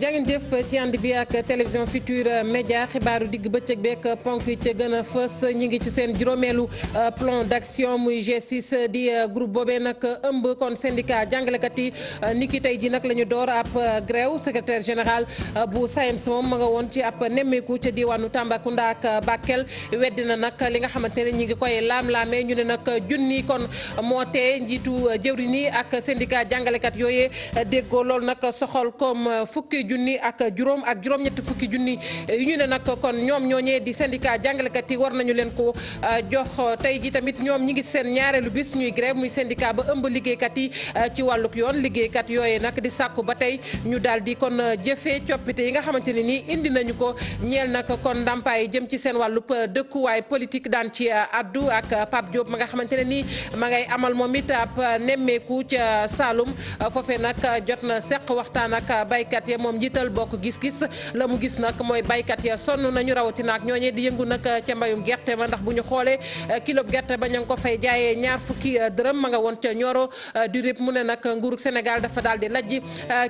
jàngeen jëf ci ànd bi ak télévision Futurs Médias xibaaru digg bëccëg beek ponk yi ca gën a fës ñi ngi ci seen juróomeelu plan d'action muy G6 di groupe boobee nag ëmb kon syndicat jàngalekat yi niki tey ji nag la ñu door ab grève secrétaire général bu SAEMS moom ma nga woon ci ab nemmeeku ca diwaanu Tambacounda ak Bakel weddi na nag li nga xamante ne ñi ngi koy laam-laamee ñu ne nag junni kon moo tee njiitu jëwriñ yi ak syndicat jàngalekat yooyee déggoo loolu nag soxal comme fukki junni ak juróom-ñetti fukki junni yu ñu ne nag kon ñoom ñooñee di syndicat jàngalekat yi war nañu leen ko jox tey ji tamit ñoom ñi ngi seen ñaareelu bis ñuy grève muy syndicat ba ëmb liggéeykat yi ci wàlluk yoon liggéeykat yooyee nag di sàkku ba tey ñu daal di kon jëfee coppite yi nga xamante ne nii indi nañu ko ñeel nag kon ndàmpaay jëm ci seen wàllub dëkkuwaay politique daan ci addu ak Pape Diop ma nga xamante ne nii ma ngay amal moom it ab nemmeeku ca Saloum foofee nag jot na seq waxtaan ak baykat ya moom njiital bokk gis-gis la mu gis nag mooy baykat ya sonn nañu rawatina ak ñooñee di yëngu nag ca mbayum gerte ma ndax bu ñu xoolee kilo gerte ba ña ngi ko fay jaayee ñaar fukki dërëm ma nga woon ca Nioro du Rip mu ne nag nguurug Sénégal dafa daal di lajj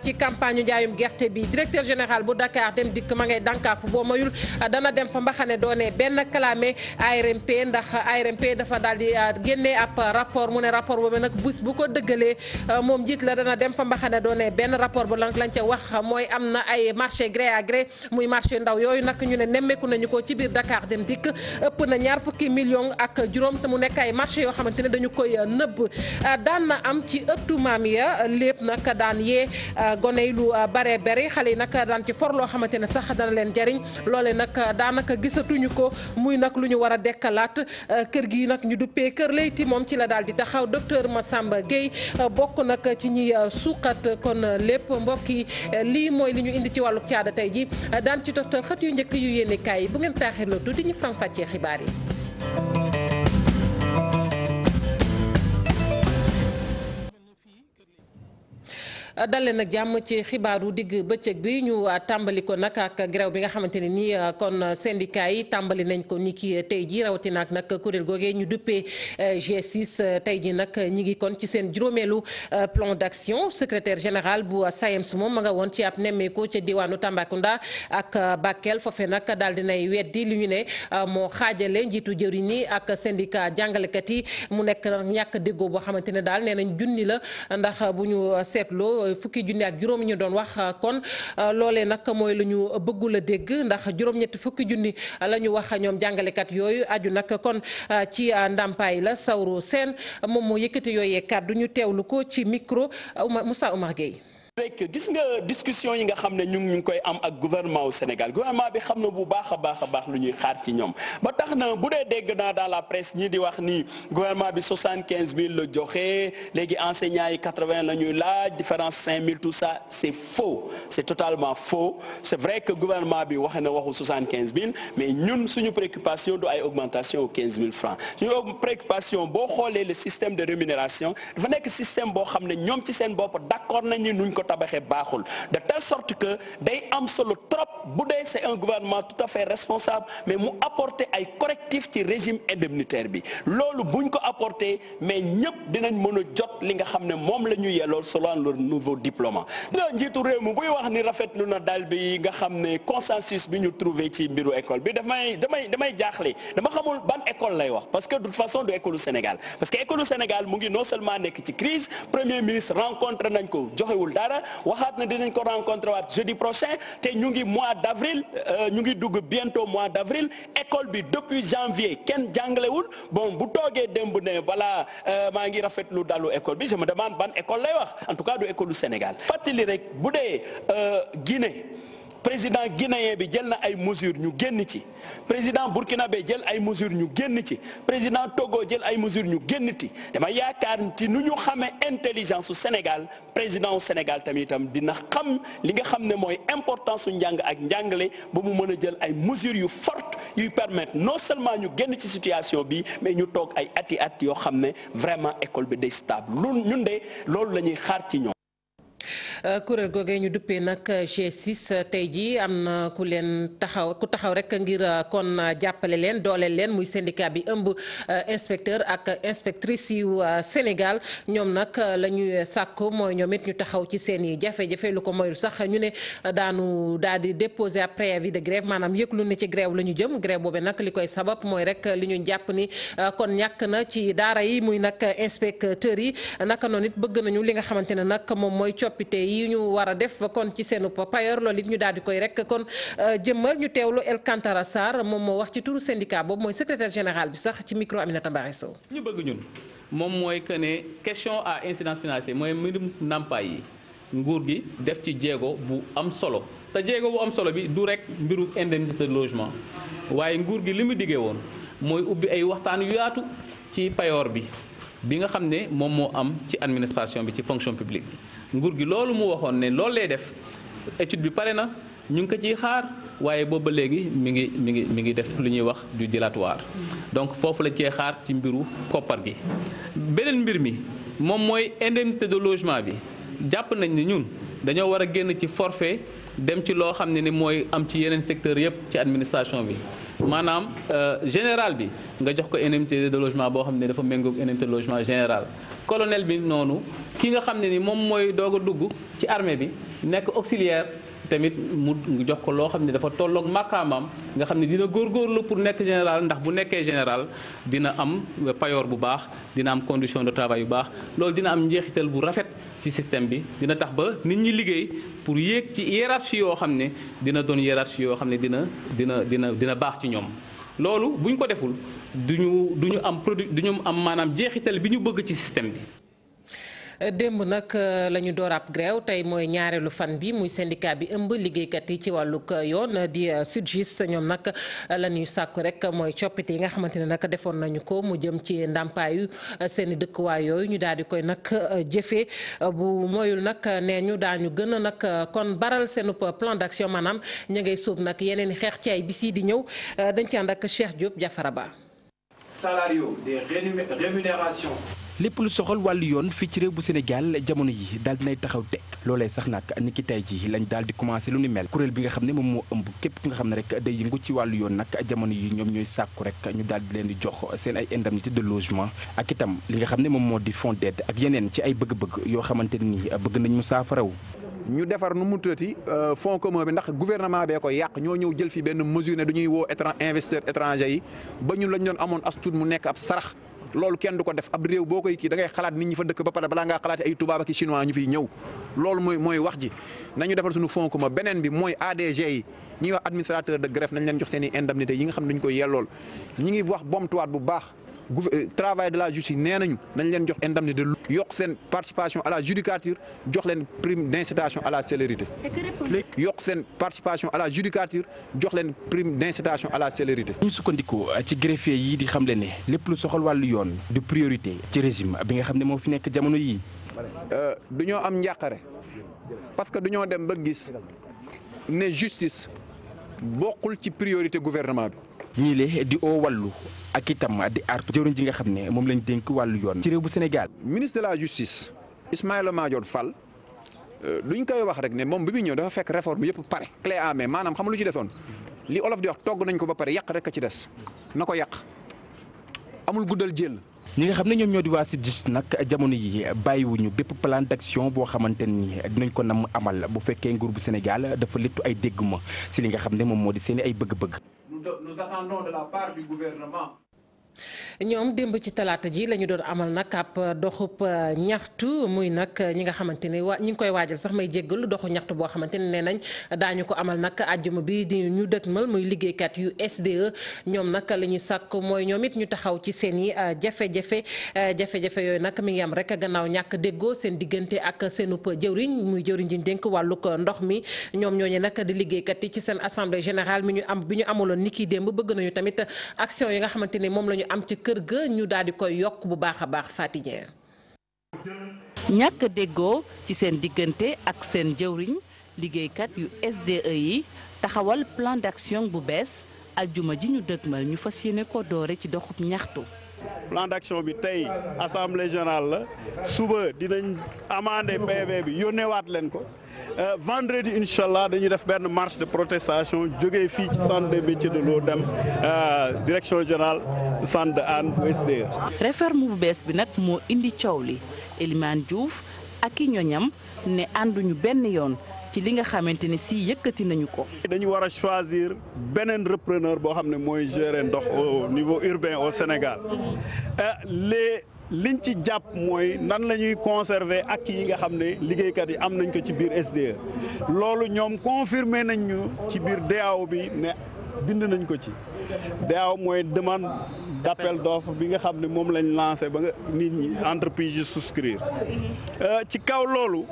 ci campagne njaayum gerte bi directeur général bu Dakar dem dikk ma ngay dànkaafu boo mayul dana dem fa mbaxane doone benn clamé ARMP ndax ARMP dafa daal di génnee ab rapport mu ne rapport boobu nag bés bu ko dëggalee moom njiit la dana dem fa mbaxane doone benn rapport ba lañ ca wax mooy am na ay marché gré à gré muy marché ndaw yooyu nag ñu ne nemmeeku nañu ko ci biir Dakar dem dikk ëpp na ñaar fukki millions ak juróom te mu nekk ay marché yoo xamante ne dañu koy nëbb daan na am ci ëttu maam ya lépp nag daan yee gone yi lu bare bari xale yi nag daan ci for loo xamante ne sax dana leen jariñ loole nag daanaka gisatuñu ko muy nag lu ñu war a dekkalaat kër gi nag ñu duppee kër Leyti moom ci la daal di taxaw docteur Massamba Gueye bokk nag ci ñi suuqat kon lépp mbokk yi lii mooy li ñu indi ci wàllu caada tey ji daan ci toftal xët yu njëkk yu yéene kaay yi bu ngeen taaxirloo tuuti ñu faram fàccee xibaar yi. dal leen nag jàmm ci xibaaru digg bëccëg bi ñu tàmbali ko nag ak grève bi nga xamante ne nii kon syndicat yi tàmbali nañ ko ni ki tey ji rawatina ak nag kuréel googee ñu duppee G6 tey ji nag ñi ngi kon ci seen juróomeelu plan d'action secrétaire général bu SAEMS moom ma nga woon ci ab nemmeeku ca diwaanu Tambacounda ak Bakel foofe nag daal dinay weddi li ñu ne moo xaajale njiitu jëwriñ yi ak syndicat jàngalekat yi mu nekk ñàkk déggoo boo xamante ne daal nee nañ junni la ndax bu ñu seetloo fukki junni ak juróom ñu doon wax kon loolee nag mooy la ñu bëggul a dégg ndax juróom-ñetti fukki junni la ñu wax ñoom jàngalekat yooyu aju nag kon ci ndàmpaay la Sawru Sène moom moo yëkkati yooyee kàddu ñu teewlu ko ci micro Moussa Oumar Gueye. rek gis nga discussion yi nga xam ne ñu ngi koy am ak gouvernement au Sénégal gouvernement bi xam na bu baax a baax lu ñuy xaar ci ñoom ba tax na bu dee dégg naa dans la presse ñii di wax ni gouvernement bi 75000 la joxe léegi enseignants yi 80 la ñuy laaj différence 5000 tout ça c'est faux c'est totalement faux c'est vrai que gouvernement bi waxe na waxu 75000 mais ñun suñu préoccupation du ay augmentation aux 15000 francs suñu préoccupation boo xoolee le système de rémunération dafa nekk système boo xam ne ñoom ci seen bopp d'accord nañu nuñ ko tabaxee baaxul de telle sorte que day am solo trop bu dee c'est un gouvernement tout à fait responsable mais mu apporter ay correctifs ci régime indemnitaire bi loolu buñ ko apporter mais ñëpp dinañ mën a jot li nga xam ne moom la ñu yellool selon leur nouveau diplôme nga njiitu réew mi buy wax ni rafetlu na dal bi nga xam ne consensus bi ñu trouvé ci mbiru école bi damay jaaxle dama xamul ban école lay wax parce que de toute façon du école Sénégal parce que école Sénégal mu ngi non seulement nekk ci crise premier ministre rencontré nañ ko joxewul dara waxaat na dinañ ko rencontrer waat jeudi prochain te ñu ngi mois d'avril ñu ngi dugg bientôt mois d'avril école bi depuis janvier kenn jàngalewul bon bu toogee démb ne voilà maa ngi rafetlu dalu école bi je me demande ban école lay wax en tout cas du école du Sénégal fàttali rek bu dee Guinée président guinéen bi jël na ay mesures ñu génn ci président burkinabé jël ay mesures ñu génn ci président Togo jël ay mesures ñu génn ci dama yaakaar ci nu ñu xamee intelligence su Sénégal président au Sénégal tamitam dina xam li nga xam ne mooy importance su njàng ak njàngale ba mu mën a jël ay mesures yu fortes yuy permettre non seulement ñu génn ci situation bi mais ñu toog ay ati at yoo xam ne vraiment école bi day stable ñun de loolu la ñuy xaar ci ñoom. kuréel googee ñu duppee nag G6 tey jii am na ku taxaw rek ngir kon jàppale leen dooleel leen muy syndicat bi ëmb inspecteur ak inspectrice yu Sénégal ñoom nag la ñuy sàkku mooy ñoom it ñu taxaw ci seen i jafe-jafe lu ko moyul sax ñu ne daanu daal di déposer ab préavis de grève maanaam yëglu ne ci grève la ñu jëm grève boobee nag li koy sabab mooy rek li ñu jàpp ni kon ñàkk na ci daara yi muy nag inspecteurs yi naka noonu it bëgg nañu li nga xamante ne nag moom mooy coppite yi ñu war a def kon ci seenu payoor loolu it ñu daal di koy rek kon jëmmal ñu teewlu Elkantara Sarr moom moo wax ci turu syndicat boobu mooy secrétaire général bi sax ci micro Aminata Mbaye Sow. ñu bëgg ñun moom mooy que ne question à incidence financière mooy mbirum ndàmpaay yi nguur gi def ci jéego bu am solo te jéego bu am solo bi du rek mbiru indemnité de logement waaye nguur gi li mu diggee woon mooy ubbi ay waxtaan yu yaatu ci payoor bi nga xam ne moom moo am ci administration bi ci fonction publique bi nguur gi loolu mu waxoon ne loolu lay def étude bi pare na ñu ngi ko ciy xaar waaye boobu ba léegi mi ngi def lu ñuy wax du dilatoire donc foofu la cee xaar ci mbiru koppar gi. beneen mbir mi moom mooy indemnité de logement bi jàpp nañ ni ñun dañoo war a génn ci forfait dem ci loo xam ne ni mooy am ci yeneen secteur yëpp ci administration bi maanaam général bi nga jox ko indemnité de logement boo xam ne dafa méngoog indemnité de logement général. colonel bi noonu ki nga xam ne ni moom mooy doog a dugg ci armée bi nekk auxiliaire tamit mu jox ko loo xam ne dafa tolloog màkkaamam nga xam ne dina góorgóorlu pour nekk général ndax bu nekkee général dina am payoor bu baax dina am condition de travail yu baax loolu dina am njeexital bu rafet ci système bi dina tax ba nit ñi liggéey pour yéeg ci hiérarchie yoo xam ne dina doon hiérarchie yoo xam ne dina baax ci ñoom loolu buñ ko deful duñu am maanaam jeexital bi ñu bëgg ci système bi. démb nag la ñu door ab grève tey mooy ñaareelu fan bi muy syndicat bi ëmb liggéeykat yi ci wàllug yoon di SYTJUST ñoom nag la ñuy sàkku rek mooy coppite yi nga xamante ne nag defoon nañu ko mu jëm ci ndàmpaayu seen i dëkkuwaay yooyu ñu daal di koy nag jëfee bu moyul nag nee ñu daañu gën a nag kon baral seen plan d'action maanaam ña ngay sóob nag yeneen i xeex ci ay bis yi di ñëw dañ ci ànd ak Cheikh Diop Jafara Ba. Salariaux des rémunérations. lépp lu soxal wàllu yoon fii ci réew bu Sénégal jamono yi daal dinay taxaw teg loolee sax nag ni ki tey ji lañ daal di commencé lu ni mel kuréel bi nga xam ne moom moo ëmb képp ki nga xam ne rek day yëngu ci wàllu yoon nag jamono yi ñoom ñooy sàkku rek ñu daal di leen di jox seen ay indemnité de logement ak itam li nga xam ne moom moo di fonds d'aide ak yeneen ci ay bëgg-bëgg yoo xamante ni bëgg nañ mu saafaraw. ñu defar nu mu tëti fonds commun bi ndax gouvernement bee ko yàq ñoo ñëw jël fi benn mesure ne du ñuy woo investisseurs étrangers yi ba ñun lañ doon amoon as tuut mu nekk ab sarax. loolu kenn du ko def ab réew boo koy kii da ngay xalaat nit ñi fa dëkk ba pare balaa ngaa xalaat ay tubaab ak chinois ñu fiy ñëw loolu mooy wax ji nañu defal suñu fonds commun beneen bi mooy ADG yi ñuy wax administrateur de greffe nañ leen jox seen i indemnité yi nga xam ne dañu koy yellool ñi ngi wax bomtuwaat bu baax travail de la justice nee nañu nañ leen jox indemnité yokk seen participation à la judicature jox leen prime d'incitation à la célérité yokk seen participation à la judicature jox leen prime d'incitation à la célérité. ñu sukkandiku ci greffier yi di xamle ne lépp lu soxal wàllu yoon du priorité ci régime bi nga xam ne moo fi nekk jamono yii. du ñoo am njàqare parce que du ñoo dem ba gis ne justice bokkul ci priorité gouvernement bi. ñii le di oo wàllu ak itam di artu jëwriñ ji nga xam ne moom lañ dénk wàllu yoon ci réew bu Sénégal. ministre de la justice Ismaïla Madior Fall duñ koy wax rek ne moom bi muy ñëw dafa fekk réforme yëpp pare clé en main maanaam xam lu ci desoon li olof di wax togg nañ ko ba pare yàq rek a ci des na ko yàq amul guddal jël. ñi nga xam ne ñoom ñoo di waa SYTJUST nag jamono yi bàyyiwuñu bépp plan d'action boo xamante ni dinañ ko nam amal bu fekkee nguur bu Sénégal dafa léttu ay dégguma si li nga xam ne moom moo di seeni ay bëgg-bëgg. Nous attendons de la part du gouvernement. ñoom démb ci talaata ji la ñu doon amal nag ab doxub ñaxtu muy nag ñi nga xamante ni ñi ngi koy waajal sax may jéggalu doxu ñaxtu boo xamante ne nee nañ daañu ko amal nag àjjuma bi di ñu dëgmal muy liggéeykat yu SDE ñoom nag li ñuy sàkk mooy ñoom it ñu taxaw ci seen i jafe-jafe yooyu nag mi ngi am rek gannaaw ñàkk déggoo seen diggante ak seenub jëwriñ muy jëwriñ ji ñu dénk wàllug ndox mi ñoom ñooñu nag di liggéeykat yi ci seen assemblée générale bi ñu amaloon ni ki démb bëgg nañu tamit action yi nga xamante ni moom la ñu am ci kër ga ñu daal di koy yokk bu baax a baax Fatidien. ñàkk déggoo ci seen diggante ak seen jëwriñ liggéeykat yu SDE yi taxawal plan d'action bu bees aljuma ji ñu dëgmal ñu fas yéene ko doore ci doxub ñaxtu. plan d'action bi tey assemblée générale la suba dinañ amender PV bi yónneewaat leen ko vendredi incha allah dañuy def benn marche de protestation jógee fii ci centre des métiers de l'eau dem direction générale centre de Hann bu SDE. réforme bu bees bi nag moo indi coow li Elimane Diouf ak i ñoñam ne ànduñu benn yoon ci li nga xamante ne si yëkkati nañu ko. dañu war a choisir beneen repreneur boo xam ne mooy gérer ndox au niveau urbain au Sénégal liñ ci jàpp mooy nan la ñuy conserver ak yi nga xam ne liggéeykat yi am nañ ko ci biir SDE loolu ñoom confirmer nañ ñu ci biir DAO bi ne bind nañ ko ci DAO mooy demande d'appel d'offre bi nga xam ne moom lañ lancé ba nga nit ñi entreprise yi souscrire ci kaw loolu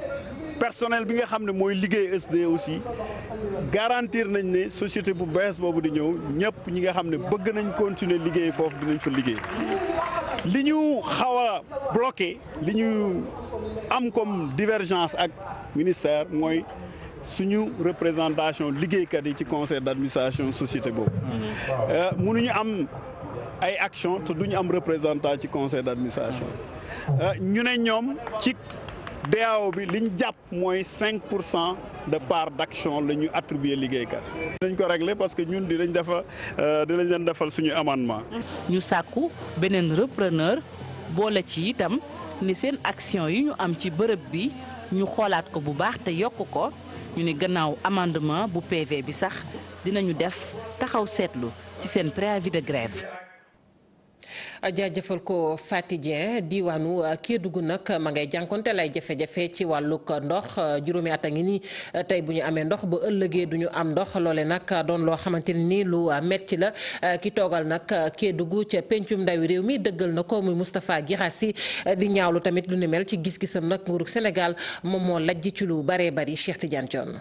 personnel bi nga xam ne mooy liggéey SDE aussi garantir nañ ne société bu bees boobu di ñëw ñëpp ñi nga xam ne bëgg nañ continuer liggéey foofu dinañ fa liggéey li ñu xaw a bloqué li ñu am comme divergence ak ministère mooy suñu représentation liggéeykat yi ci conseil d'administration société boobu mënuñu am ay action te duñu am représentant ci conseil d'administration ñu ne ñoom ci DAO bi liñ jàpp mooy 5% de part d'action la ñu attribuer liggéeykat dañ ko régler parce que ñun dinañ leen defal suñu amendement. ñu sàkku beneen repreneur boole ci itam ni seen action yi ñu am ci bërëb bi ñu xoolaat ko bu baax te yokk ko ñu ne gannaaw amendement bu PV bi sax dinañu def taxaw seetlu ci seen préavis de grève. jaajëfal ko Faty Dieng diwaanu Kédougou nag ma ngay jànkonteel ay jafe-jafe ci wàllug ndox juróomi at a ngi nii tey bu ñu amee ndox ba ëllëgee du ñu am ndox loole nag doon loo xamante ni lu metti la ki toogal nag Kédougou ca pencum ndawi réew mi dëggal na ko muy Moustapha Guirassy di ñaawlu tamit lu ni mel ci gis-gisam nag nguurug Sénégal moom moo lajj ci lu baree bari Cheikh Tidiane Thion.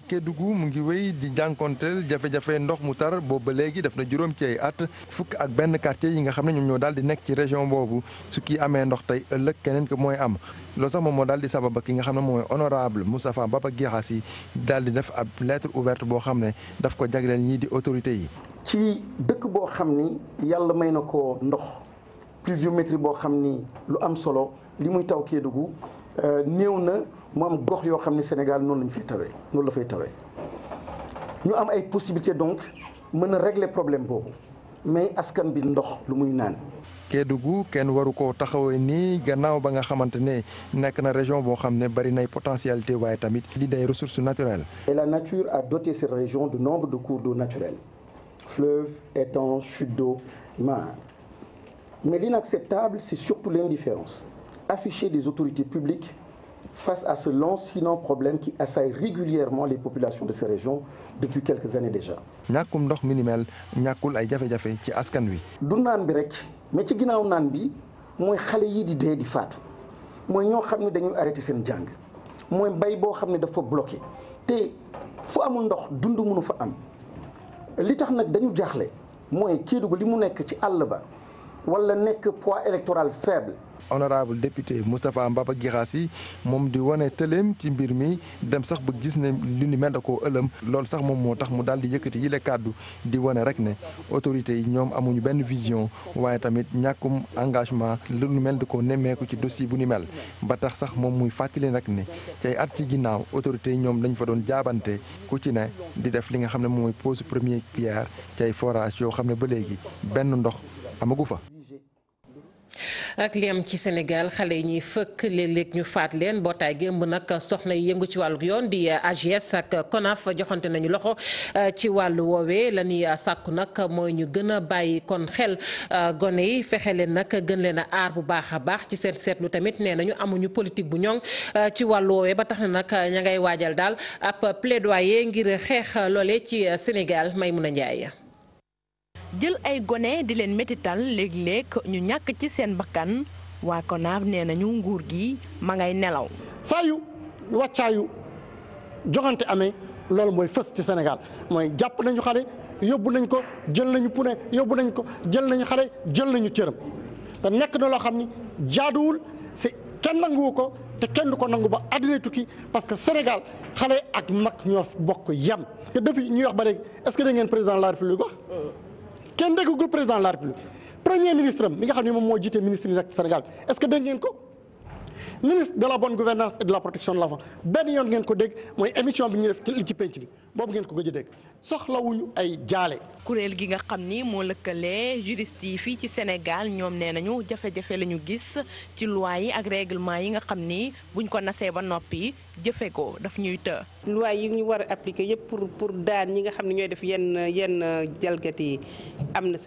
Kédougou mu ngi wéy di jànkonteel jafe-jafe ndox mu tar boobu ba léegi def na juróom ci ay at fukk ak benn quartier yi nga xam ne ñoom ñoo daal di nekk ci région boobu su kii amee ndox tey ëllëg keneen ko mooy am loolu sax moom moo daal di sababa ki nga xam ne mooy honorable Moustapha Baba Guirassy daal di def ab lettre ouverte boo xam ne daf ko jagleel ñii di autorité yi. ci dëkk boo xam ni yàlla may na ko ndox pluviométrie boo xam ni lu am solo li muy taw Kédougou néew na. mu am gox yoo xam ne Sénégal noonu lañu fay tawee noonu la fay tawee ñu am ay possibilités donc mën a régler problème boobu mais askan bi ndox lu muy naan. Kédougou kenn waru ko taxawee nii gannaaw ba nga xamante ne nekk na région boo xam ne bari nay potentialité waaye tamit li day ressources naturelles. Et la nature a doté cette région de nombre de cours d'eau naturels fleuves, étangs, chutes d'eau, mares. Mais l'inacceptable, c'est surtout l'indifférence affichée des autorités publiques face à ce lancinant problème qui assaille régulièrement les populations de ces régions depuis quelques années déjà. ñàkkum ndox mi ni mel ñàkkul ay jafe-jafe ci askan wi. du naan bi rek mais ci ginnaaw naan bi mooy xale yi di dee di faatu mooy ñoo xam ne dañuy arrêté seen jàng mooy mbay boo xam ne dafa bloqué te fu amul ndox dund mënu fa am li tax nag dañu jaaxle mooy Kédougou li mu nekk ci àll ba wala nekk poids électoral faible. honorable député Moustapha Baba Guirassy moom di wane tëleem ci mbir mi dem sax ba gis ne lu ni mel da koo ëlëm loolu sax moom moo tax mu daal di yëkkati yile kàddu di wane rek ne autorités yi ñoom amuñu benn vision waaye tamit ñàkkum engagement lu ni mel da koo nemmeeku ci dossier bu ni mel ba tax sax moom muy fàttali nag ne cay at ci ginnaaw autorités yi ñoom dañ fa doon jaabante ku ci ne di def li nga xam ne moom mooy pose première pierre cay forage yoo xam ne ba léegi benn ndox amagu fa. ak li am ci Sénégal xale yi ñuy fëkk léeg-léeg ñu faat leen mbootaay gi ëmb nag soxna yi yëngu ci wàllu yoon di AGS ak CONAF joxante nañu loxo ci wàllu woowee la ñuy sàkku nag mooy ñu gën a bàyyi kon xel gone yi fexe leen nag gën leen a aar bu baax a baax ci seen seetlu tamit nee nañu amuñu politique bu ñoŋ ci wàllu woowee ba tax na nag ña ngay waajal daal ab plaidoyer ngir xeex loole ci Sénégal Maymuna Njaay jël ay gone di leen métital léeg-léeg ñu ñàkk ci seen bakkan waa CONAF nee nañu nguur gi ma ngay nelaw. saa yu wàccaayu joxante amee loolu mooy fës ci Sénégal mooy jàpp nañu xale yóbbu nañ ko jël nañu pune yóbbu nañ ko jël nañu xale jël nañu cëram te nekk na loo xam ni jaaduwul si kenn nanguwu ko te kenn du ko nangu ba àddina tukki parce que Sénégal xale ak mag ñoo bokk yem. te depuis ñuy wax ba léegi est-ce que da ngeen président de la République wax. kenn déggagul président de la République premier ministre am mi nga xam ne moom moo jiite ministre yi nekk Sénégal est-ce que dégg ngeen ko ministre de la bonne gouvernance et de la protection de l'enfant benn yoon ngeen ko dégg mooy émission bi ñu def li ci penc bi boobu ngeen ko gëj a dégg soxlawuñu ay jaale. kuréel gi nga xam ni moo lëkkalee juriste yi fii ci Sénégal ñoom nee nañu jafe-jafe la ñu gis ci loi yi ak règlement yi nga xam ni buñ ko nasee ba noppi jëfe ko daf ñuy të. loi yi ñu war a appliquer yëpp pour daan ñi nga xam ne ñooy def yenn jalgati yi am na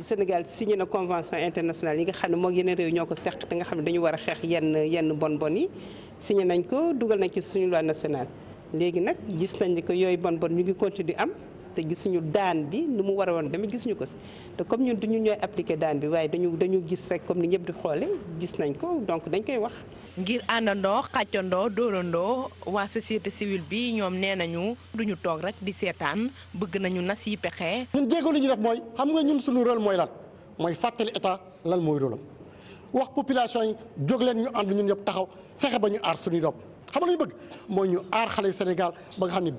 Sénégal signé na convention internationale yi nga xam ne moom yeneen réew ñoo ko seq te nga xam ne dañu war a xeex yenn bon yi signé nañ ko dugal nañ ci suñu loi nationale léegi nag gis nañ ni que yooyu bon ñu ngi continuer am te gisuñu daan bi nu mu war a woon demee gisuñu ko si te comme ñun duñu ñooy appliquer daan bi waaye dañu gis rek comme ni ñëpp di xoole gis nañ ko donc dañ koy wax. ngir àndandoo xàccandoo dóorandoo waa société civile bi ñoom nee nañu duñu toog rek di seetaan bëgg nañu nas yi pexe. ñun jéego li ñu def mooy xam nga ñun suñu rôle mooy lan mooy fàttali état lan mooy rôle am wax population yi jóg leen ñu ànd ñun ñëpp taxaw fexe ba ñu aar suñuy doom xam nga lu ñu bëgg mooy ñu aar xale Sénégal ba nga xam ne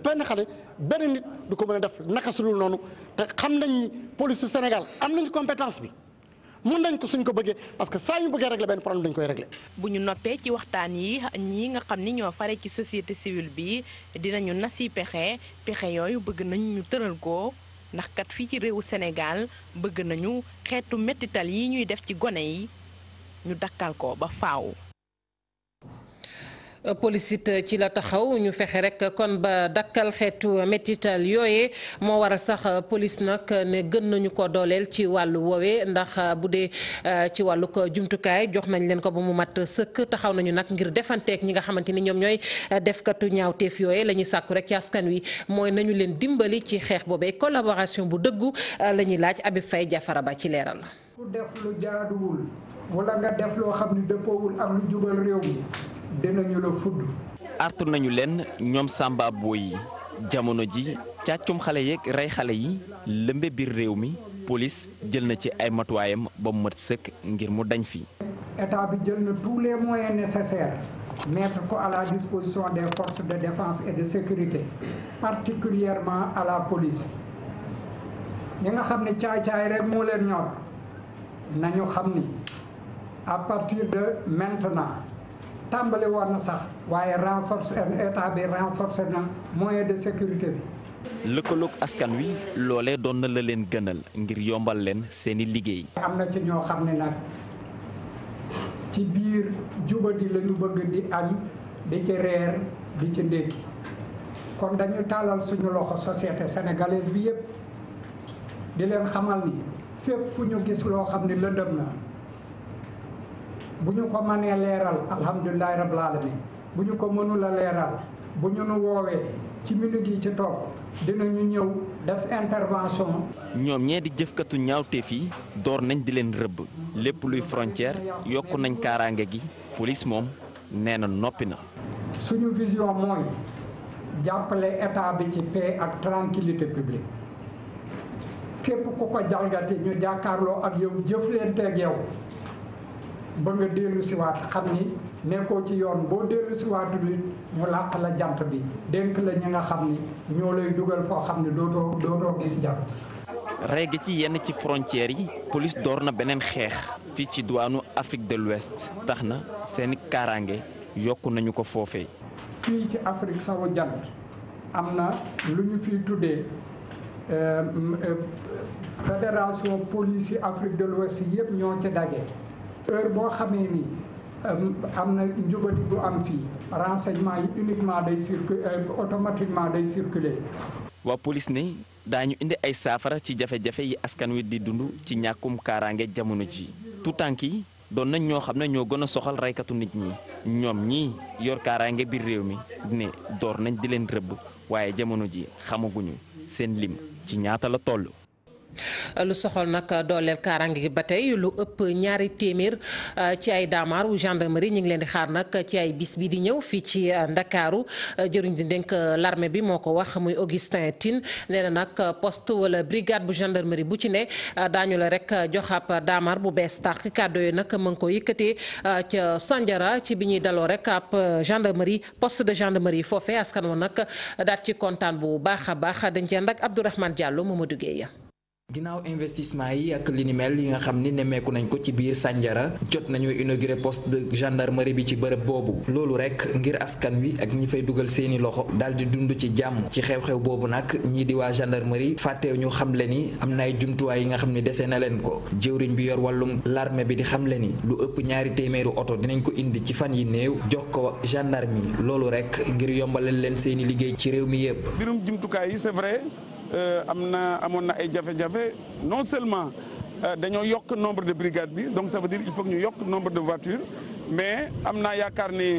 benn nit du ko mën a def naka su dul noonu te xam nañ ni police du Sénégal am nañu compétence bi. mën nañ ko suñ ko bëggee parce que saa ñu bëggee régler benn problème dañ koy régler. bu ñu noppee ci waxtaan yi ñi nga xam ni ñoo fare ci société civile bi dinañu nasi pexe yooyu bëgg nañu ñu tëral ko ndax kat fii ci réewu Sénégal bëgg nañu xeetu mettital yi ñuy def ci gone yi ñu dakkal ko ba faaw. police it ci la taxaw ñu fexe rek kon ba dakkal xeetu métital yooye moo waral sax police nag ne gën nañu ko dooleel ci wàllu woowee ndax bu dee ci wàllu ko jumtukaay jox nañ leen ko ba mu mat sëkk taxaw nañu nag ngir defanteeg ñi nga xamante ni ñoom ñooy defkatu ñaawteef yooye la ñuy sàkku rek ci askan wi mooy nañu leen dimbali ci xeex boobee collaboration bu dëggu la ñuy laaj Habib Faye Jafara Ba ci leeral. ku def lu jaaduwul wala nga def loo xam ni dëppoowul ak lu jubal réew mi dinañu la fudd. artu nañu leen ñoom Samba Boy yi jamono ji càccum xale yeeg rey xale yi lëmbe biir réew mi police jël na ci ay matuwaayam ba mu mat sëkk ngir mu dañ fi. état bi jël na tous les moyens nécessaires mettre ko à la disposition des forces de défense et de sécurité particulièrement à la police ñi nga xam ne caay-caay rek moo leen ñor nañu xam ni à partir de maintenant. tàmbali woon na sax waaye état bi renforcé na moyen de sécurité bi. lëkkaloog askan wi loolee doon na la leen gënal ngir yombal leen seeni liggéey. am na ci ñoo xam ne nag ci biir jubadi la ñu bëgg di añ di ci reer di ci ndékki kon dañu tàllal suñu loxo société sénégalaise bi yépp di leen xamal ni fépp fu ñu gis loo xam ne lëndëm na. bu ñu ko mënee leeral alhamdulilahi rabbil alamin bu ñu ko mënula leeral bu ñu nu woowee ci minute yi ci topp dinañu ñëw def intervention. ñoom ñee di jëfkatu ñaawteef yi door nañ di leen rëbb lépp luy frontière yokku nañ kaaraange gi police moom nee na noppi na. suñu vision mooy jàppale état bi ci paix ak tranquillité publique képp ku ko jalgati ñu jàkkaarloo ak yow jëflanteeg yow. ba nga dellu siwaat xam ni nekkoo ci yoon boo dellu siwaatu li ñu làq la jant bi dénk la ñi nga xam ni ñoo lay dugal foo xam ne dootoo gis jàpp. rey gi ci yenn ci frontières yi police door na beneen xeex fii ci diwaanu Afrique de l'Ouest tax na seeni kaaraange yokku nañu ko foofee. fii ci Afrique sowu jant am na lu ñu fiy tuddee fédération police yi Afrique de l'Ouest yëpp ñoo ci daje. heure boo xamee ni am na njubadi bu am fii renseignement yi uniquement day circuler automatiquement day circuler. waa police ne daañu indi ay saafara ci jafe-jafe yi askan wi di dund ci ñàkkum kaaraange jamono ji tuutànk yi doon nañ ñoo xam ne ñoo gën a soxal reykatu nit ñi ñoom ñii yor kaaraange biir réew mi ne door nañ di leen rëbb waaye jamono ji xamaguñu seen lim ci ñaata la toll. lu soxal nag dooleel kaaraange gi ba tey lu ëpp 200 ci ay daamaar wu gendarmerie ñu ngi leen di xaar nag ci ay bis bi di ñëw fii ci Ndakaaru jëruñ di dénk l'armée bi moo ko wax muy Augustin Tine nee na nag poste wala brigade bu gendarmerie bu ci ne daañu la rek jox ab daamaar bu bees tàq kàddu yooyu nag mu ngi ko yëkkatee ca Sandiara ci bi ñuy daloo rek ab gendarmerie poste de gendarmerie foofee askan wa nag daat ci kontaan bu baax a baax dañ ci ànd ak Abdourahmane Diallo Mamadou Gueye. ginnaaw investissement yi ak li ni mel yi nga xam ni nemmeeku nañ ko ci biir Sandiara jot nañu inauguré poste de gendarmerie bi ci bërëb boobu loolu rek ngir askan wi ak ñi fay dugal seeni loxo daal di dund ci jàmm ci xew-xew boobu nag ñii di waa gendarmerie fàtteew ñu xamle ni am na ay jumtuwaay yi nga xam ni dese na leen ko jëwriñ bi yor wàllum l'armée bi di xamle ni lu ëpp 200 oto dinañ ko indi ci fan yi néew jox ko gendarme yi loolu rek ngir yombalal leen seeni liggéey ci réew mi yépp. mbirum jumtukaay yi c'est vrai. amoon na ay jafe-jafe non seulement dañoo yokk nombre de brigades bi donc ça veut dire il faut que ñu yokk nombre de voitures mais am naa yaakaar ne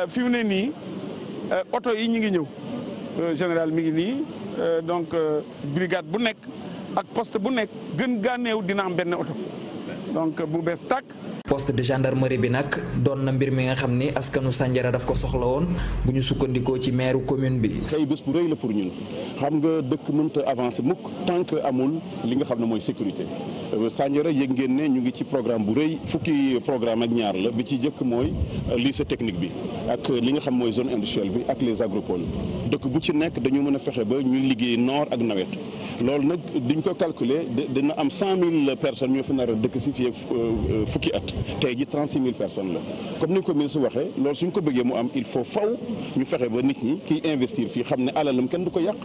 fi mu ne nii oto yi ñu ngi ñëw général mi ngi nii donc brigade bu nekk ak poste bu nekk gën gaa néew dina am benn oto donc bu bees tàkk. poste de gendarmerie bi nag doon na mbir mi nga xam ni askanu Sandiara daf ko soxla woon bu ñu sukkandikoo ci maire commune bi. tey bés bu rëy la pour ñun xam nga dëkk mënta avancer mukk tant que amul li nga xam ne mooy sécurité Sandiara yëg ngeen ne ñu ngi ci programme bu rëy fukki programme ak ñaar la bi ci jëkk mooy lycée technique bi ak li nga xam mooy zone industrielle bi ak les agropoles dëkk bu ci nekk dañu mën a fexe ba ñuy liggéey noor ak nawet loolu nag diñ ko calculer dina am 100 000 personnes ñoo fi nar a dëkk si fii fukki at. tey ji 36 000 personnes la comme ni ko ministre waxee loolu suñ ko bëggee mu am il faut faw ñu fexe ba nit ñi kiy investir fii xam ne alalam kenn du ko yàq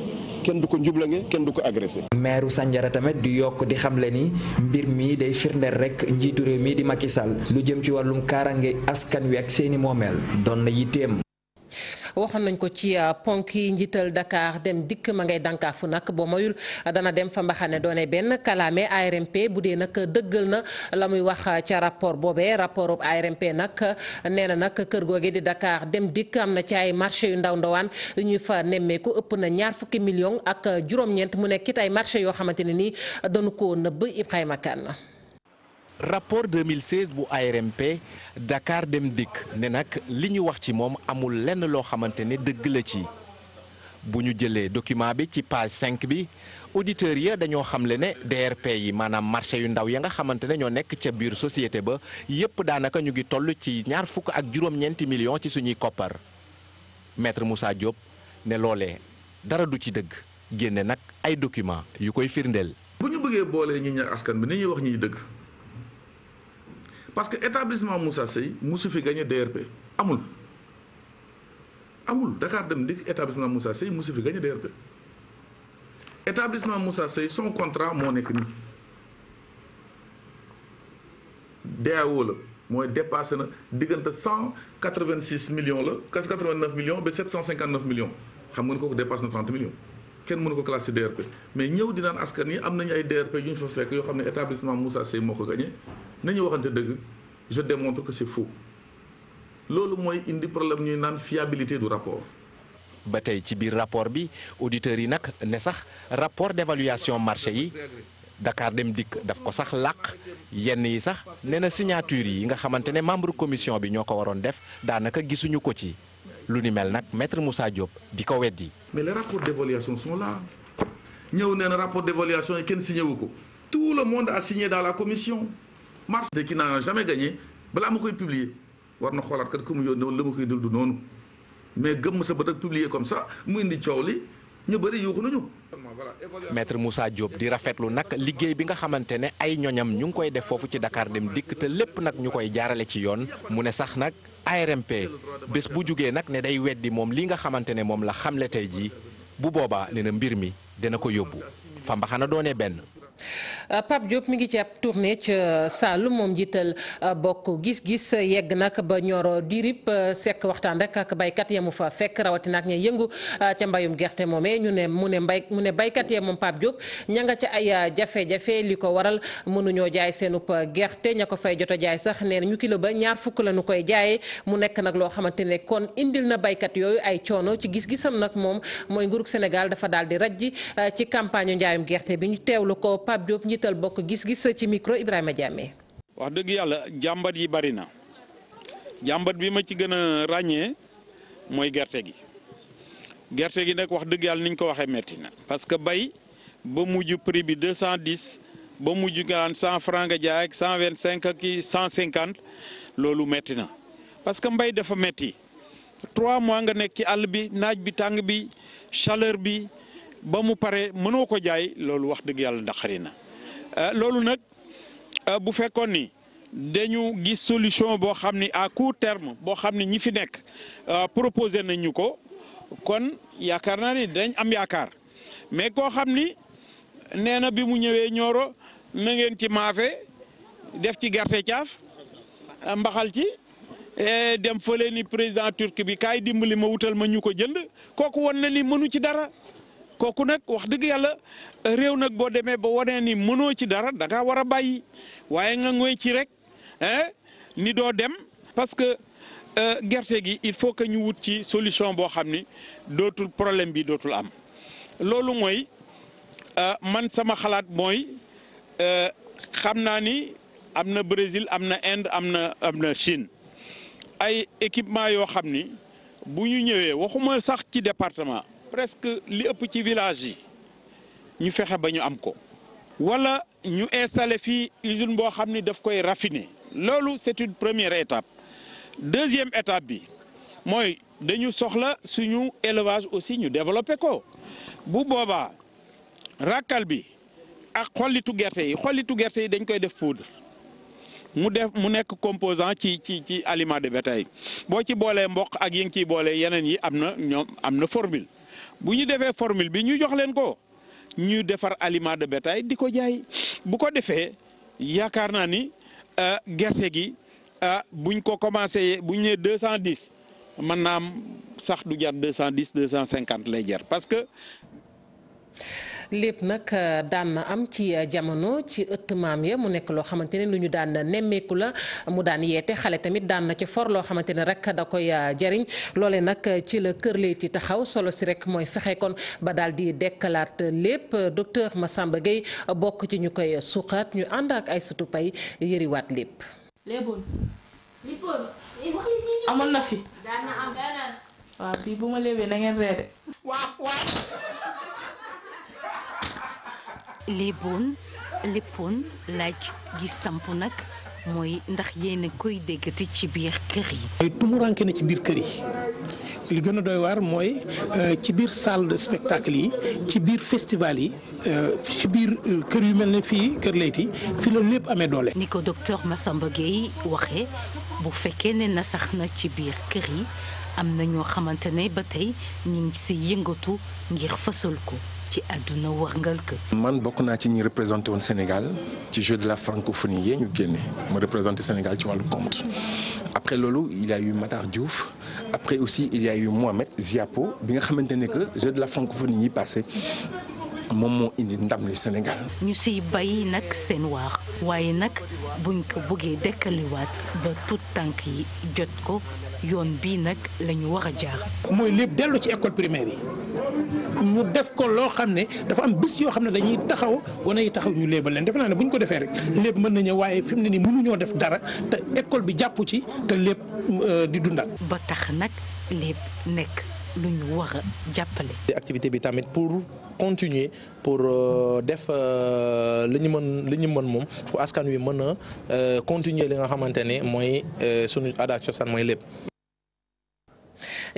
kenn du ko njublange kenn du ko agressé. maire Sandiara tamit di yokk di xamle ni mbir mi day firndeel rek njiitu réew mi di Macky Sall lu jëm ci wàllum kaaraange askan wi ak seeni moomeel doon na yitteem. waxoon nañ ko ci ponk yi njiital Dakar dem dikk ma ngay dànkaafu nag boo moyul dana dem fa mbaxane doone benn kalaame ARMP bu dee nag dëggal na la muy wax ca rapport boobee rapport ARMP nag nee na nag kër googe di Dakar dem dikk am na ci ay marché yu ndaw ndawaan yu ñu fa nemmeeku ëpp na 20 millions ak juróom-ñeent mu nekk it ay marché yoo xamante ne nii dañu ko nëbb Ibrahima Kane. rapport 2016 bu ARMP Dakar dem dikk ne nag li ñu wax ci moom amul lenn loo xamante ne dëgg la ci bu ñu jëlee document bi ci page 5 bi auditeurs ya dañoo xamle ne DRP yi maanaam marché yu ndaw ya nga xamante ne ñoo nekk ca biir société ba yépp daanaka ñu ngi toll ci 20 millions ci suñuy koppar maître Moussa Diop ne loolee dara du ci dëgg génne nag ay document yu koy firndeel. bu ñu bëggee boolee ñi ñàkk askan bi ni ñuy wax ñiy dëgg. parce que établissement Moussa Seye musu fi gagné DRP amul Dakar dem dikk établissement Moussa Seye musu fi gagné DRP établissement Moussa Seye son contrat moo nekk nii DAO la mooy dépassé na diggante 186 millions la quasi 89 millions ba 759 millions xam nga ne kooku dépassé na 30 millions kenn mënu ko classé DRP mais ñëw di naan askan yi am nañu ay DRP yu ñu fa fekk yoo xam ne établissement Moussa Seye moo ko gagné nañu waxante dëgg je démontre que c'est faux loolu mooy indi problème ñuy naan fiabilité du rapport. ba tey ci biir rapport bi auditeurs yi nag ne sax rapport d'évaluation marché yi Dakar dem dikk daf ko sax làq yenn yi sax nee na signature yi nga xamante ne membre commission bi ñoo ko waroon def daanaka gisuñu ko ci lu ni mel nag maître Moussa Diop di ko weddi. mais les rapports d'évaluation sont là ñëw nee na rapport d'évaluation yi kenn signé wu ko tout le monde a signé dans la commission. marché de qui n'a jamais gagné balaa ma koy publier war na xoolaat kat ku mu yónnee woon la ma koy dul du noonu mais gëmm sa bët ak publier comme ça mu indi coow li ñu bëri yuuxu nañu. maître Moussa Diop di rafetlu nag liggéey bi nga xamante ne ay ñoñam ñu ngi koy def foofu ci Dakar dem dikk te lépp nag ñu koy jaarale ci yoon mu ne sax nag ARMP bés bu jugee nag ne day weddi moom li nga xamante ne moom la xamle tey jii bu boobaa ne na mbir mi dina ko yóbbu fa mbaxana doonee benn. Pape Diop mi ngi ci ab tournée ca Saloum moom jiital bokk gis-gis yegg nag ba Nioro du Rip sekk waxtaan rek ak baykat ya mu fa fekk rawatina ak ña yëngu ca mbayum gerte moomee mu ne baykat ya moom Pape Diop ña nga ca ay jafe-jafe li ko waral mënuñoo jaay seenub gerte ña ko fay jot a jaay sax nee na ñu kilo ba $20 la ñu koy jaayee mu nekk nag loo xamante ne kon indil na baykat yooyu ay coono ci gis-gisam nag moom mooy nguurug Sénégal dafa daal di rajji ci campagne njaayum gerte bi ñu teewlu ko Pape Diop njiital bokk gis-gis ci micro Ibrahima Diamé. wax dëgg yàlla jàmbat yi bari na jàmbat bi ma ci gën a ràññee mooy gerte gi nag wax dëgg yàlla ni ñu ko waxee metti na parce que bay ba mujj prix bi 210 ba mujj nga naan 100 francs nga jaay ak 125 ak 150 loolu metti na parce que mbay dafa metti 3 mois nga nekk ci àll bi naaj bi tàng bi chaleur bi ba mu pare mënoo ko jaay loolu wax dëgg yàlla naqari na loolu nag bu fekkoon ni dañu gis solution boo xam ni à court terme boo xam ni ñi fi nekk proposé nañ ñu ko kon yaakaar naa ni dañ am yaakaar mais koo xam ni nee na bi mu ñëwee Nioro na ngeen ci maafe def ci gerte caaf mbaxal ci dem fële ni président turc bi kaay dimbali ma wutal ma ñu ko jënd kooku won na ni mënu ci dara kooku nag wax dëgg yàlla réew nag boo demee ba wane ni mënoo ci dara da ngaa war a bàyyi waaye nga ngoy ci rek ni doo dem parce que gerte gi il faut que ñu wut ci solution boo xam ni dootul problème bi dootul am loolu mooy man sama xalaat mooy xam naa ni am na Brésil am na Inde am na Chine ay équipement yoo xam ni bu ñu ñëwee waxuma sax ci département presque li ëpp ci village yi ñu fexe ba ñu am ko wala ñu installé fii usine boo xam ni daf koy raffiner loolu c'est une première étape deuxième étape bi mooy dañu soxla suñu élevage aussi ñu développé ko bu boobaa rakkal bi ak xollitu gerte yi dañ koy def poudre mu nekk composant ci aliment de bétail boo ci boolee mboq ak yi ngi ciy boolee yeneen yi am na formule bu ñu defee formule bi ñu jox leen ko ñu defar aliment de bétail di ko jaay bu ko defee yaakaar naa ni gerte gi buñ ko commencé buñ ne 210 mën naa am sax du jar 210 250 lay jar parce que. lépp nag daan na am ci jamono ci ëtt maam ya mu nekk loo xamante ne lu ñu daan nemmeeku la mu daan yeete xale tamit daan na ci for loo xamante ne rek da koy jariñ loole nag ci la Kër Leyti taxaw solo si rek mooy fexe kon ba daal di dekkalaat lépp docteur Massamba Gueye bokk ci ñu koy suqaat ñu ànd ak Aïssatou Paye yëriwaat lépp. amoon na fi. waaw bii bu ma léebee na ngeen reede. léppoon laaj gi samp nag mooy ndax yéen a koy déggati ci biir kër yi. tumuranke na ci biir kër yi li gën a doy waar mooy ci biir salle de spectacle yi ci biir festival yi ci biir kër yu mel ne fii Kër Leyti fi la lépp amee doole. ni ko docteur Massamba Gueye waxee bu fekkee ne na sax na ci biir kër yi am na ñoo xamante ne ba tey ñu ngi si yëngatu ngir fësal ko ci àdduna wërngal kër. man bokk naa ci ñi représenté woon Sénégal ci jeu de la francophonie yee ñu génne ma représenté Sénégal ci wàllu conte. après loolu il y a eu Matar Diouf après aussi il y a eu Mohamed Ziapo bi nga xamante ne que jeu de la francophonie yi passé moom moo indi ndam li Sénégal. ñu siy bay nag seen waar waaye nag buñ ko bëggee dekkaliwaat ba tout tànk yi jot ko yoon bii nag la ñu war a jaar. mooy lépp dellu ci école primaire yi ñu def ko loo xam ne dafa am bis yoo xam ne dañuy taxaw wana yi taxaw ñu léebal leen defe naa ne bu ñu ko defee rek lépp mën na ñëw waaye fi mu ne nii mënuñoo def dara te école bi jàpp ci te lépp di dundaat. ba tax nag lépp nekk lu ñu war a jàppale. activité bi tamit pour continuer pour def li ñu mën moom pour askan wi mën a continuer li nga xamante ne mooy sunu aada ak cosaan mooy lépp.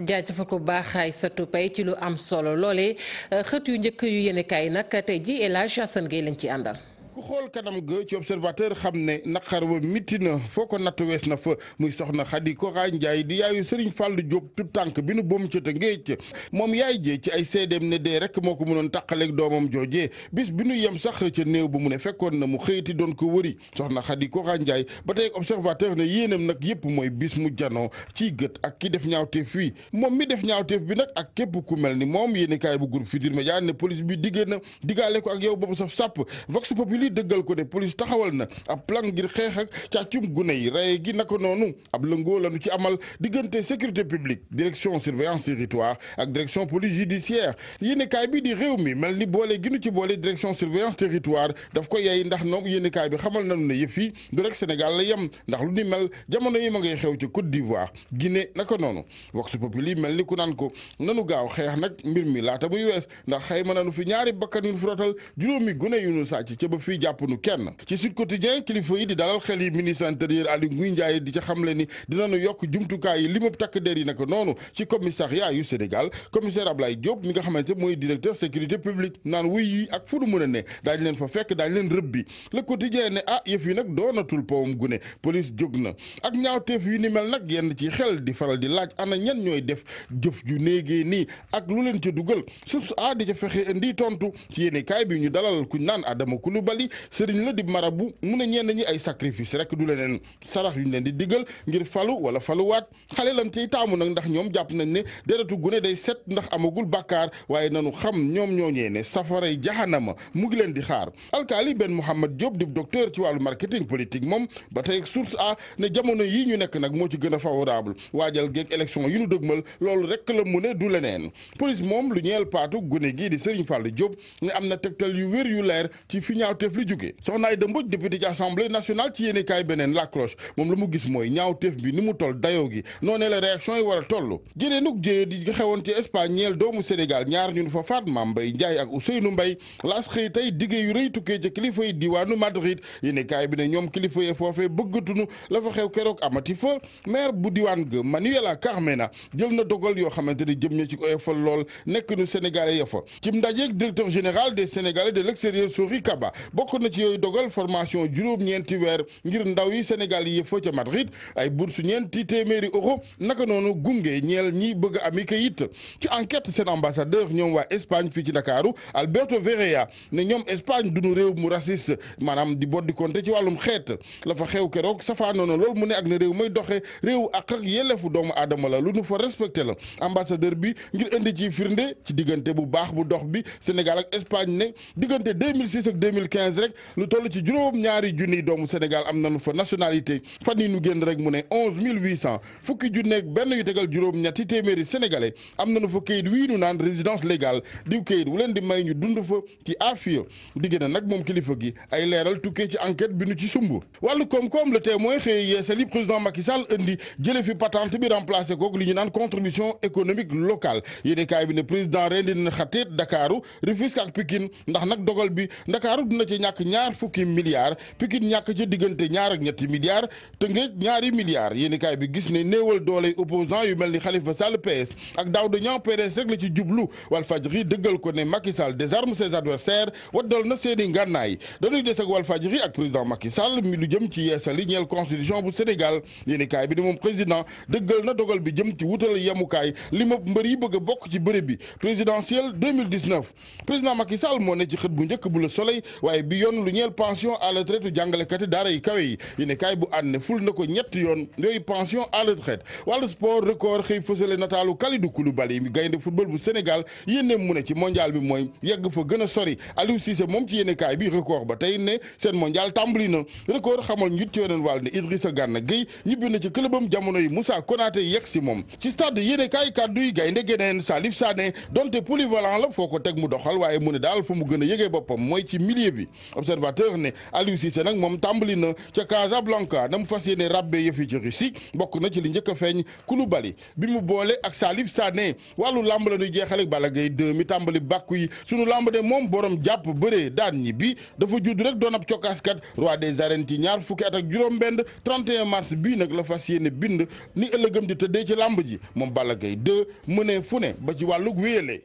jaajëfal ko baax Aïssatou Paye ci lu am solo loolee xët yu njëkk yu yéenekaay nag tey ji El Hadj Assane Gueye lañ ci àndal. ku xool kanam ga ci observateur xam ne naqar wa mitti na foo ko natt wees na fa muy soxna Khady Kora Ndiaye di yaayu Serigne Fallou Diop tout tànk bi nu boom ca Tëngéej moom yaay jee ci ay seedeem ne dee rek moo ko mënoon tàqaleeg doomam joojee bis bi nu yem sax ca néew bu mu ne fekkoon na mu xëyti doon ko wëri soxna Khady Kora Ndiaye ba tey observateur ne yéenam nag yëpp mooy bis mu janoo ciy gët ak ki def ñaawteef fii moom mi def ñaawteef bi nag ak képp ku mel ni moom yéenekaay bu groupe Futurs Médias ne police bi diggée na diggaale ko ak yow boobu saf sàpp Vox Populi dëggal ko de police taxawal na ab plan ngir xeex ak càccum gune yi rey gi naka noonu ab lëngoo lañu ci amal diggante sécurité publique direction surveillance territoire ak direction police judiciaire yéenekaay bi di réew mi mel ni boole gi nu ci boole direction surveillance territoire daf ko yey ndax ñoom yéenekaay bi xamal nañu ne yëf yi du rek Sénégal la yem ndax lu ni mel jamono yi ma ngay xew ci Côte d'Ivoire Guinée naka noonu Vox Populi mel ni ku naan ko nanu gaaw xeex nag mbir mi laata muy wees ndax xayma nañu fi ñaari bakkan yu frotal juróomi gune yu nu sàcc ca ba fii yi jàppunu kenn. ci Sud Quotidien kilifa yi di dalal xel yi ministre intérieur Aly Ngouille Ndiaye di ca xamle ni dinañu yokk jumtukaay yi limub takk der yi naka noonu ci commissariat yu Sénégal. commissaire Ablaye Diop mi nga xamante mooy directeur sécurité publique naan wuy yi ak fu nu mën a ne daañu leen fa fekk daañu leen rëbbi. Le Quotidien ne yëf yi nag doonatul powum gune police jóg na ak ñaawteef yu ni mel nag yenn ci xel di faral di laaj ana ñan ñooy def jëf ju néegee nii ak lu leen ca dugal source di ca fexe indi tontu ci yéene kaay bi ñu dalal kuñ naan Adama Coulibaly sëriñ la di marabu mu ne ñenn ñi ay sacrifice rek du leneen sarax yu ñu leen di diggal ngir falu wala faluwaat xale lan tey taamu nag ndax ñoom jàpp nañ ne deretu gune day set ndax amagul bàkkaar waaye nanu xam ñoom ñooñee ne safaray jahanama mu ngi leen di xaar. alkaali Ben Mouhamed Diop di docteur ci wàllu marketing politique moom ba tey source ne jamono yi ñu nekk nag moo ci gën a favorable waajal geeg élection yu ñu dëgmal loolu rek la mu ne du leneen police moom lu ñeel paatu gune gii di Serigne Fallou Diop ne am na tegtal yu wér yu leer ci fi ñaawteef li jóge soxna Aïda Mbodj député ci assemblée nationale ci yéene kaay beneen la cloche moom la mu gis mooy ñaawteef bi ni mu toll dayoo gi noonee la réaction yi war a toll jëneenug jéye di xewoon ci Espagne ñeel doomu Sénégal ñaar ñu fa faat Mame Mbaye Ndiaye ak Ousseynou Mbaye laas xëy tey diggée yu rëy tukkee ca kilifa yi diwaanu Madrid yéene kaay bi ne ñoom kilifa yi foofee bëggatunu la fa xew keroog amati fa maire bu diwaan ga Manuela Carmena jël na dogal yoo xamante ni jëm ña ci oyofal lool nekk nu sénégalais ya fa ci ndajeeg directeur général des sénégalais de l'extérieur Sori Kaba bokk na ci yooyu dogal formation juróom-ñeenti weer ngir ndaw yi Sénégal yi fa ca Madrid ay bourse ñeenti téeméeri euro naka noonu gunge ñeel ñi bëgg a ami kayit ci enquête seen ambassadeur ñoom waa Espagne fii ci Ndakaaru Alberto Verrea ne ñoom Espagne duñu réew mu raciste maanaam di boddi konte ci wàllum xeet la fa xew keroog safaanoo na loolu mu ne ak ne réew may doxe réew ak yelleefu doomu aadama la lu nu fa respecté la ambassadeur bi ngir indi ci firnde ci diggante bu baax bu dox bi Sénégal ak Espagne ne diggante 2006 ak 2015 rek lu toll ci juróom-ñaari junniy doomu Sénégal am nañu fa nationalité fan yi nu génn rek mu ne 11800 fukki junneeg benn yu tegal juróom-ñetti téeméeri sénégalais am nañu fa kayit wii nu naan résidence légale diw kayit wu leen di may ñu dund fa ci afia digg na nag moom kilifa gi ay leeral tukkee ci enquête bi nu ci sumb wàllu koom-koom Le Témoin xëy yeesali président Macky Sall indi jële fi patente bi remplacé kook li ñu naan contribution économique locale yéene kaay bi ne président ren dina xateet Dakaru Rufisque ak Pikine ndax nag dogal bi Ndakaaru dina ci ñàkk ñaar fukki milliards Pikine ñàkk ca diggante ñaar ak ñetti milliards Tëngéej ñaari milliards yéene kaay bi gis ne néewal dooley opposant yu mel ni Khalifa Sall PS ak Daouda Niang PDS rek la ci jublu Walfadjri dëggal ko ne Macky Sall désarme ses adversaires waddal na seeni ngànnaay dañuy des ak Walfadjri ak président Macky Sall mi lu jëm ci yeesali ñeel constitution bu Sénégal yéene kaay bi ne moom président dëggal na dogal bi jëm ci wutal yemukaay li ma mbër yi bëgg a bokk ci bërëb bi présidentielle 2019 président Macky Sall moo ne ci xët bu njëkk bu Le Soleil waaye bi yoon lu ñeel pension à la retraite jàngalekati daara yi kawe yi yéene kaay bu ànd ne ful na ko ñetti yoon yooyu pension à la retraite wàllu sport record xëy fësale nataalu Kalidou Koulibaly mi gaynde football bu Sénégal yéene mu ne ci mondial bi mooy yegg fa gën a sori Aliou Cissé moom ci yéene kaay bi record ba tey ne seen mondial tàmbali na record xamal ñu ci weneen wàll ne Idrissa Gana Gueye ñibbi na ci clubam jamono yi Moussa Konaté yegg si moom ci stade yéene kaay kàddu yi gaynde geneen Salif Sané donte polyvalent la foo ko teg mu doxal waaye mu ne daal fa mu gën a yëgee boppam mooy ci milieu bi observateur ne Aliou Cissé nag moom tàmbali na ca Casablanca na mu fas yéene rabbe yëfi ci Russie bokk na ci li njëkk a feeñ Koulibaly bi mu boole ak Salif Sané wàllu lamb la ñuy jeexale ak Balla Gaye 2 mi tàmbali bàkku yi sunu lamb de moom borom jàpp bëree daan ñi bi dafa judd rek doon ab cokkaaskat roi des arènes ci ñaar fukki at ak juróom-benn 31 mars bii nag la fas yéene bind ni ëllëgëm di tëddee ci lamb ji moom Balla Gaye 2 mënee fu ne ba ci wàllug wéyale.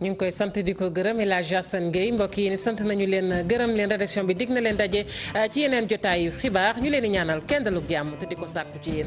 ñu ngi koy sant di ko gërëm El Hadj Assane Gueye mbokk yi nit sant nañu leen gërëm leen rédaction bi dig na leen daje ci yeneen jotaayu xibaar ñu leen di ñaanal kenn dalug jàmm te di ko sàkku ci yéen.